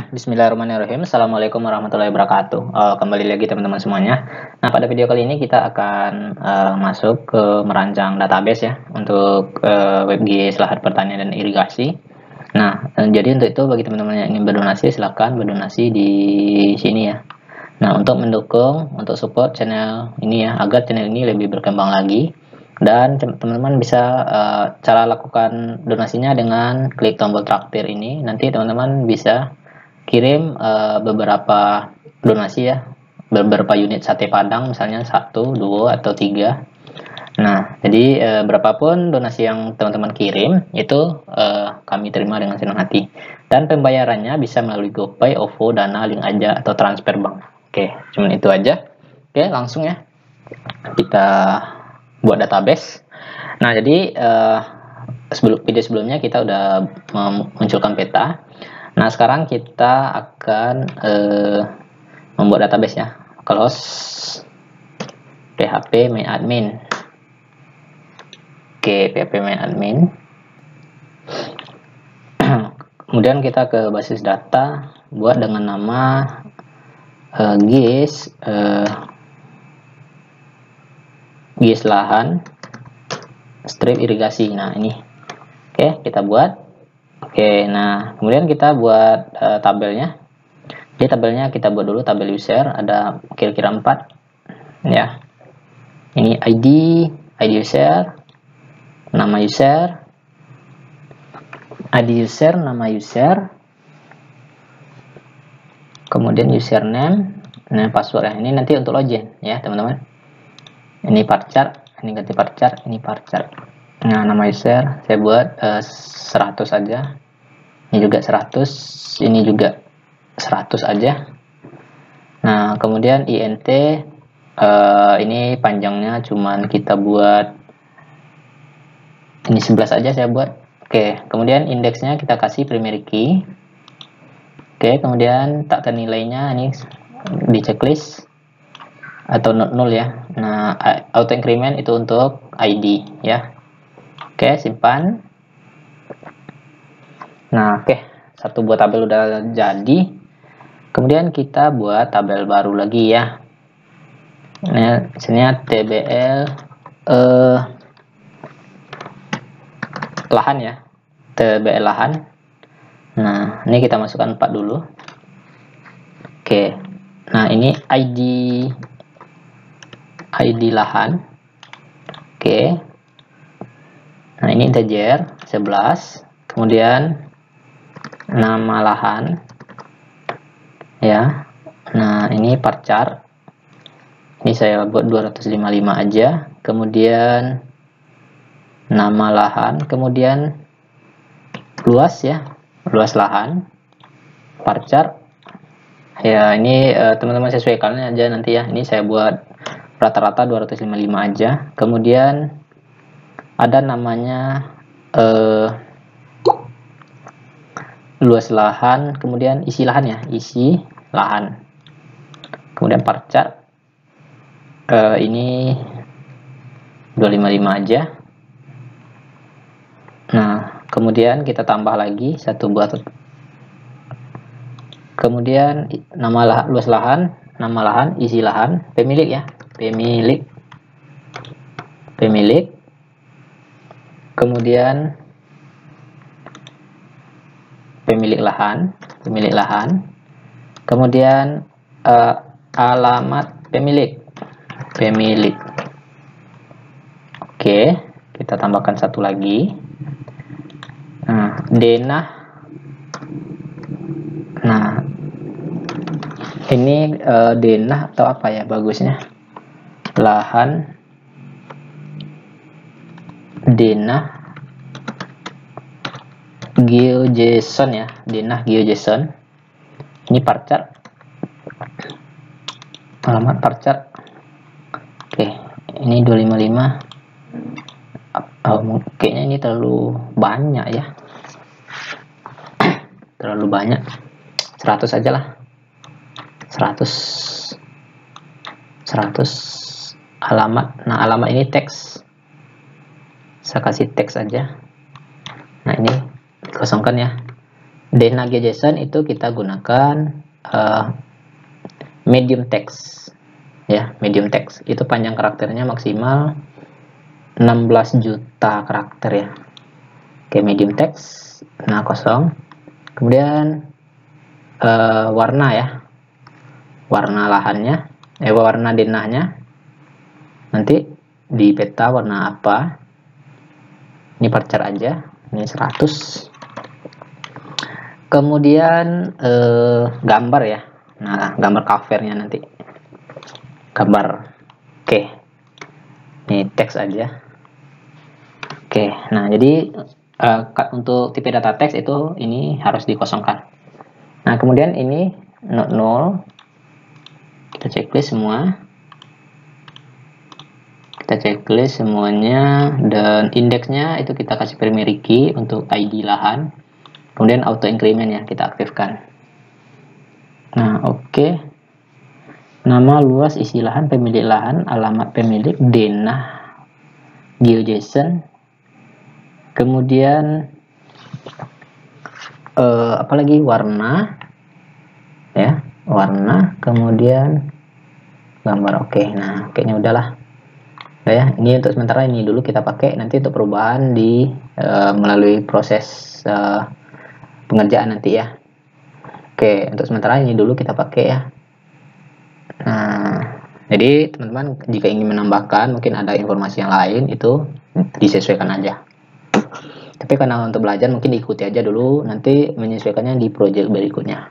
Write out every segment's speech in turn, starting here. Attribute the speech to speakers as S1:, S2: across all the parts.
S1: Bismillahirrahmanirrahim. Assalamualaikum warahmatullahi wabarakatuh. Kembali lagi teman-teman semuanya. Nah, pada video kali ini kita akan masuk ke merancang database ya untuk WebGIS lahan pertanian dan irigasi. Nah, jadi untuk itu bagi teman-teman yang ingin berdonasi silahkan berdonasi di sini ya. Nah, untuk mendukung, untuk support channel ini ya, agar channel ini lebih berkembang lagi. Dan teman-teman bisa cara lakukan donasinya dengan klik tombol traktir ini. Nanti teman-teman bisa kirim beberapa donasi ya, beberapa unit sate padang, misalnya 1, 2, atau 3. Nah, jadi berapapun donasi yang teman-teman kirim itu kami terima dengan senang hati. Dan pembayarannya bisa melalui GoPay, OVO, Dana, Link Aja, atau transfer bank. Oke, cuman itu aja. Oke, langsung ya kita buat database. Nah, jadi video sebelumnya kita udah memunculkan peta. Nah, sekarang kita akan membuat database ya. Close php main admin. Oke, php main admin. Kemudian kita ke basis data, buat dengan nama GIS GIS lahan strip irigasi. Nah, ini. Oke, kita buat. Oke, nah kemudian kita buat tabelnya. Di tabelnya kita buat dulu tabel user, ada kira-kira 4 ya. Ini ID user, nama user, ID user, nama user, kemudian username, nah password ya. Ini nanti untuk login ya teman-teman. Ini varchar, ini ganti varchar, ini varchar. Nah, nama user saya buat 100 aja. Ini juga 100, ini juga 100 aja. Nah, kemudian int ini panjangnya cuman kita buat ini 11 aja saya buat. Oke, kemudian indeksnya kita kasih primary key. Oke, kemudian tak ternilainya ini di checklist atau not null ya. Nah, auto increment itu untuk ID ya. Oke, simpan. Nah, oke, satu buah tabel udah jadi. Kemudian kita buat tabel baru lagi ya. Nah, misalnya tbl lahan ya. tbl lahan. Nah, ini kita masukkan 4 dulu. Oke. Nah, ini ID lahan. Oke. Nah, ini integer 11. Kemudian nama lahan ya. Nah, ini varchar. Ini saya buat 255 aja. Kemudian nama lahan, kemudian luas ya. Luas lahan. Varchar. Ya, ini teman-teman sesuaikan aja nanti ya. Ini saya buat rata-rata 255 aja. Kemudian ada namanya luas lahan, kemudian isi lahan ya, isi lahan. Kemudian varchar ini 255 aja. Nah, kemudian kita tambah lagi satu buah. Kemudian nama luas lahan, nama lahan, isi lahan, pemilik ya, pemilik. Kemudian pemilik lahan, kemudian alamat pemilik. Oke, kita tambahkan satu lagi. Nah, denah. Nah, ini denah atau apa ya bagusnya? Lahan denah GeoJSON ya, denah GeoJSON. Ini varchar, alamat varchar. Oke, ini 255. Kayaknya ini terlalu banyak ya, terlalu banyak. 100 aja lah, 100 alamat. Nah, alamat ini teks, saya kasih teks aja. Nah, ini kosongkan ya. Denah JSON itu kita gunakan medium text ya, medium text itu panjang karakternya maksimal 16 juta karakter ya. Oke, medium text. Nah, kosong. Kemudian warna ya, warna lahannya, warna denahnya nanti di peta warna apa. Ini parchar aja, ini 100. Kemudian gambar ya, nah gambar covernya nanti gambar. Oke, ini teks aja. Oke, nah jadi untuk tipe data teks itu ini harus dikosongkan. Nah kemudian ini not null, kita checklist semua, kita checklist semuanya, dan indeksnya itu kita kasih primary key untuk ID lahan. Kemudian auto increment ya kita aktifkan. Nah oke. Nama, luas, isi lahan, pemilik lahan, alamat pemilik, denah, GeoJSON. Kemudian apalagi warna ya, warna, kemudian gambar. Oke, nah kayaknya udahlah. Nah, ya, ini untuk sementara ini dulu kita pakai, nanti untuk perubahan di melalui proses pengerjaan nanti ya. Oke, untuk sementara ini dulu kita pakai ya. Nah, jadi teman-teman jika ingin menambahkan mungkin ada informasi yang lain itu disesuaikan aja. Tapi karena untuk belajar mungkin diikuti aja dulu, nanti menyesuaikannya di project berikutnya.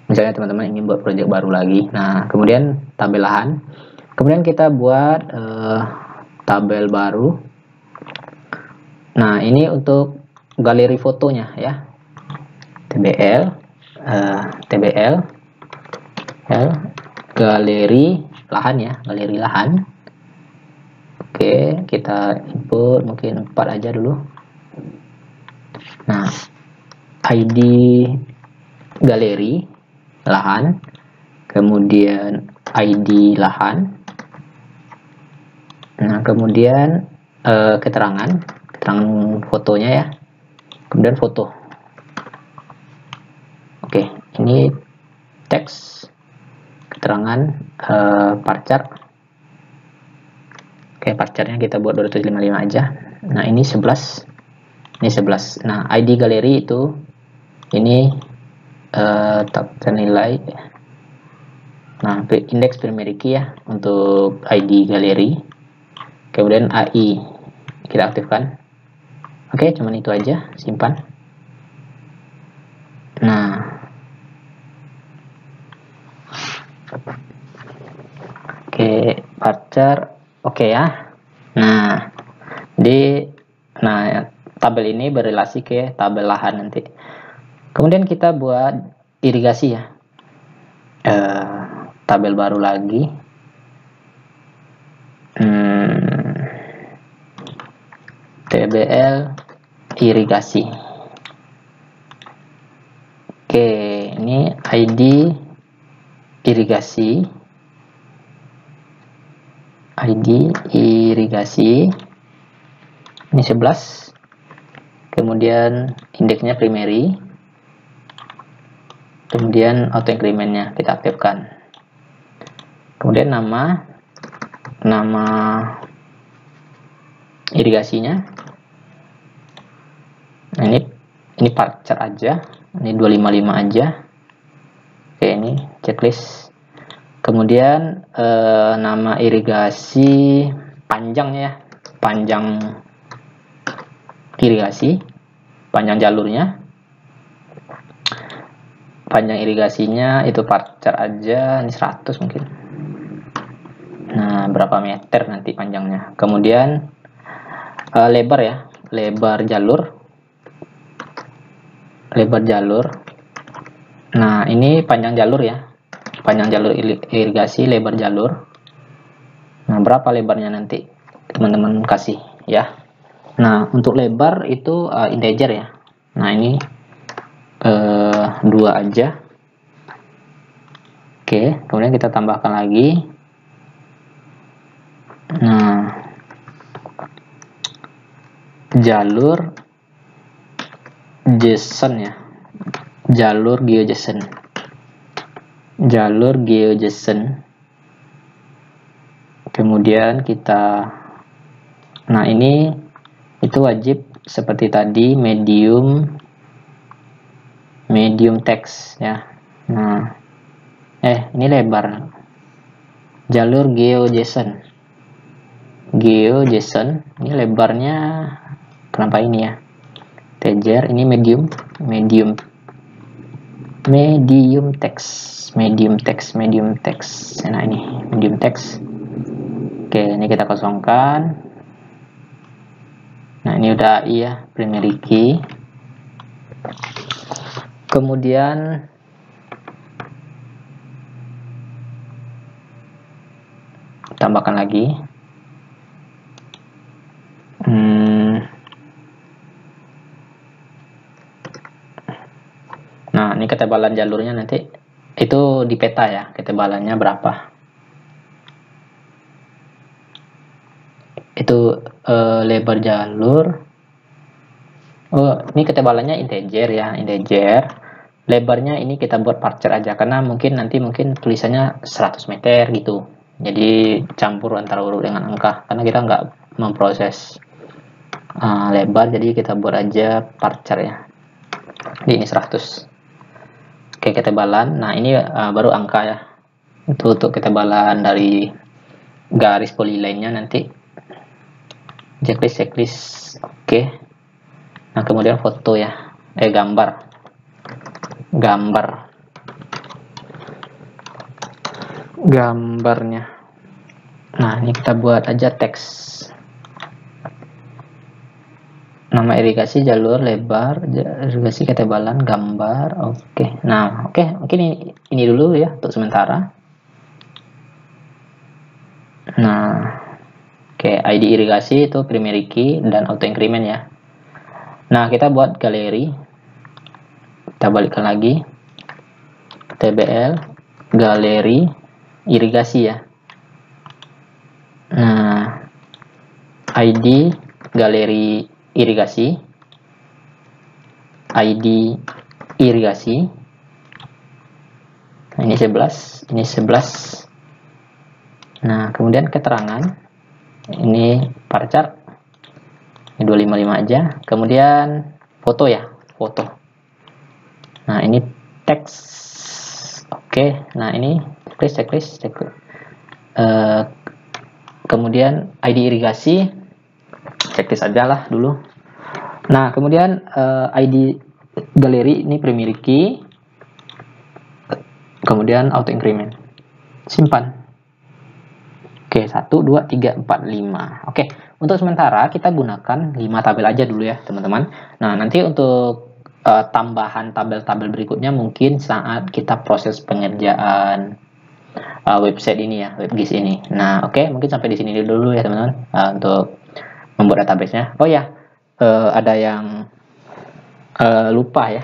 S1: Misalnya teman-teman ingin buat project baru lagi. Nah, kemudian tabel lahan. Kemudian kita buat tabel baru. Nah, ini untuk galeri fotonya ya. TBL galeri lahan ya, galeri lahan. Oke, kita input mungkin 4 aja dulu. Nah, ID galeri lahan, kemudian ID lahan. Nah, kemudian keterangan fotonya ya, kemudian foto. Oke, ini teks, keterangan, parchar. Oke, parcharnya kita buat 255 aja. Nah, ini 11. Ini 11. Nah, ID galeri itu ini tak ternilai. Nah, indeks primary key ya untuk ID galeri. Kemudian AI kita aktifkan. Oke, cuman itu aja, simpan. Nah, oke, parchar oke ya. Nah, tabel ini berrelasi ke tabel lahan nanti. Kemudian kita buat irigasi ya. Tabel baru lagi. TBL irigasi. Oke, ini ID irigasi. ID irigasi. Ini 11. Kemudian indeksnya primary. Kemudian auto incrementnya kita aktifkan. Kemudian nama irigasinya. Nah, ini parchar aja. Ini 255 aja. Oke, ini checklist. Kemudian nama irigasi panjangnya ya, panjang irigasi, panjang jalurnya, panjang irigasinya itu parchar aja, ini 100 mungkin. Nah, berapa meter nanti panjangnya. Kemudian lebar ya, lebar jalur. Nah, ini panjang jalur ya, panjang jalur irigasi, lebar jalur. Nah, berapa lebarnya nanti teman-teman kasih ya. Nah, untuk lebar itu integer ya. Nah, ini 2 aja. Oke, kemudian kita tambahkan lagi. Nah, jalur JSON ya. jalur GeoJSON. Jalur GeoJSON. Kemudian kita, nah ini itu wajib seperti tadi medium text ya. Nah, ini lebar. Jalur GeoJSON. Ini lebarnya kenapa ini ya? Tejer, ini medium text. Nah, ini medium text. Oke, ini kita kosongkan. Nah, ini udah iya primary key. Kemudian tambahkan lagi. Nah, ini ketebalan jalurnya nanti itu di peta ya, ketebalannya berapa. Itu lebar jalur. Oh, ini ketebalannya integer ya, integer. Lebarnya ini kita buat parser aja, karena mungkin tulisannya 100 meter gitu. Jadi campur antara huruf dengan angka, karena kita nggak memproses lebar, jadi kita buat aja parser ya. Jadi ini 100. Oke, ketebalan. Nah, ini baru angka ya. Itu untuk ketebalan dari garis polyline-nya nanti. Checklist. Oke. Nah, kemudian foto ya. Gambarnya. Nah, ini kita buat aja teks. Nama irigasi, jalur, lebar, irigasi, ketebalan, gambar. Oke. Nah, mungkin ini dulu ya untuk sementara. Nah, ID irigasi itu primary key dan auto increment ya. Nah, kita buat galeri. Kita balikkan lagi. TBL galeri irigasi ya. Nah, ID galeri irigasi. ID irigasi. Nah, ini 11, ini 11. Nah, kemudian keterangan. Ini parchart. Ini 255 aja. Kemudian foto ya, foto. Nah, ini teks. Oke, nah ini checklist. Kemudian ID irigasi, checklist aja lah dulu. Nah, kemudian ID galeri ini primary key. Kemudian auto increment. Simpan. Oke, 1, 2, 3, 4, 5. Oke, untuk sementara kita gunakan 5 tabel aja dulu ya, teman-teman. Nah, nanti untuk tambahan tabel-tabel berikutnya mungkin saat kita proses pengerjaan website ini ya, WebGIS ini. Nah, oke, mungkin sampai di sini dulu ya, teman-teman, untuk membuat database-nya. Oh ya, ada yang lupa ya,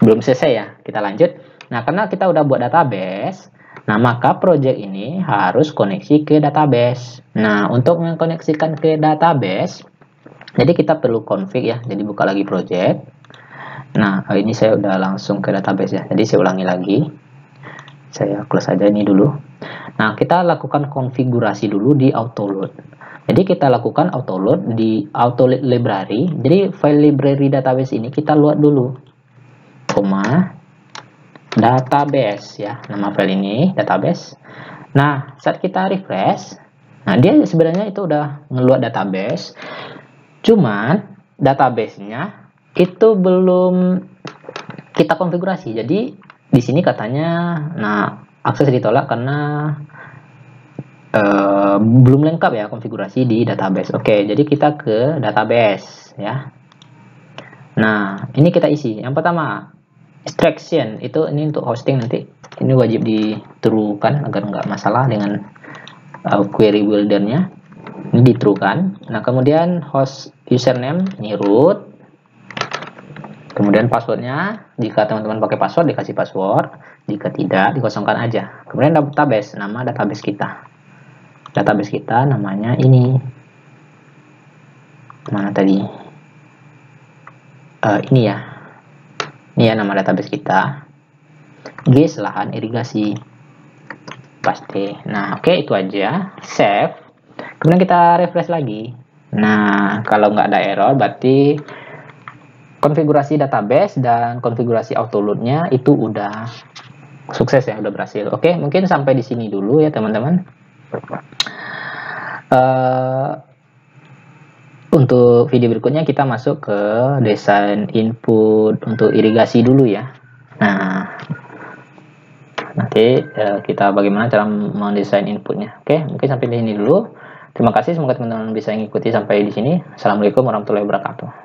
S1: belum selesai ya, kita lanjut. Nah, karena kita udah buat database, nah maka project ini harus koneksi ke database. Nah, untuk mengkoneksikan ke database, jadi kita perlu config ya, jadi buka lagi project. Nah, ini saya udah langsung ke database ya, jadi saya ulangi lagi. Saya close aja ini dulu. Nah, kita lakukan konfigurasi dulu di autoload. Jadi kita lakukan autoload di autoload library. Jadi file library database ini kita load dulu. Database ya, nama file ini database. Nah, saat kita refresh, nah dia sebenarnya itu udah ngeload database. Cuman database-nya itu belum kita konfigurasi. Jadi di sini katanya, nah akses ditolak karena belum lengkap ya konfigurasi di database. Oke, jadi kita ke database ya. Nah, ini kita isi. Yang pertama, extraction itu ini untuk hosting nanti. Ini wajib diterukan agar nggak masalah dengan query buildernya. Ini diterukan. Nah, kemudian host username ini root. Kemudian passwordnya, jika teman-teman pakai password dikasih password, jika tidak dikosongkan aja. Kemudian database, nama database kita. Database kita namanya ini. Mana tadi? Ini ya. Ini ya nama database kita. GIS lahan irigasi. Pasti. Nah, oke, itu aja. Save. Kemudian kita refresh lagi. Nah, kalau nggak ada error, berarti konfigurasi database dan konfigurasi autoload-nya itu udah sukses ya, udah berhasil. Oke, mungkin sampai di sini dulu ya teman-teman. Untuk video berikutnya kita masuk ke desain input untuk irigasi dulu ya. Nah, nanti kita bagaimana cara mendesain inputnya. Oke, mungkin sampai di sini dulu. Terima kasih, semoga teman-teman bisa mengikuti sampai di sini. Assalamualaikum warahmatullahi wabarakatuh.